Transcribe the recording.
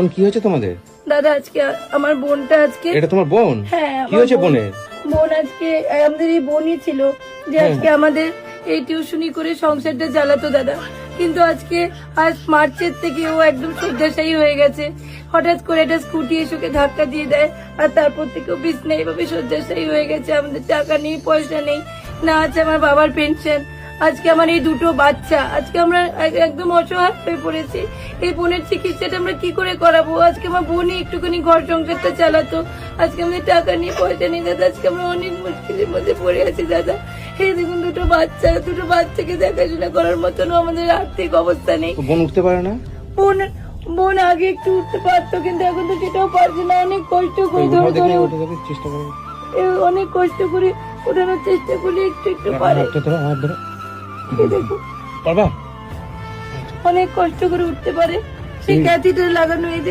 বোন কি হয়েছে তোমাদের? দাদা আজকে আমার বোনটা আজকে এটা তোমার বোন? হ্যাঁ কি হয়েছে বোনের? বোন আজকে আমাদের এই বোনই ছিল যে আজকে আমাদের এই টিউশনি করে সংসারটা চালাতো দাদা, কিন্তু আজ মার্চের থেকে ও একদম শয্যাশায়ী হয়ে গেছে। হঠাৎ করে একটা স্কুটি এসে ওকে ধাক্কা দিয়ে দেয় আর তারপর থেকে ও বিছনায় এইভাবে শয্যাশায়ী হয়ে গেছে। আমাদের টাকা নেই, পয়সা নেই, না আছে আমার বাবার পেনশন। আজকে আমার এই দুটো বাচ্চা, আজকে আমরা একদম অসহায় হয়ে পড়েছি। এই বোনের চিকিৎসাটা আমরা কি করে করাবো? আজকে আমার বোনই একটুখানি ঘর সংসারটা চালাতো, আজকে আমাদের টাকা নেই, পয়সা নেই দাদা। আজকে আমরা অনেক মুশকিলের মধ্যে পড়ে আছি দাদা। এই দেখুন দুটো বাচ্চাকে দেখাশোনা করার মতন আমাদের আর্থিক অবস্থা নেই। বোন উঠতে পারে না? বোন আগে একটু উঠতে পারতো, কিন্তু এখন তো সেটাও পারছে না। অনেক কষ্ট করে চেষ্টা করো, অনেক কষ্ট করে ওঠানোর চেষ্টা করি, একটু পারে। পারবা? অনেক কষ্ট করে উঠতে পারে, সেই ক্যাথিটার লাগানো। এই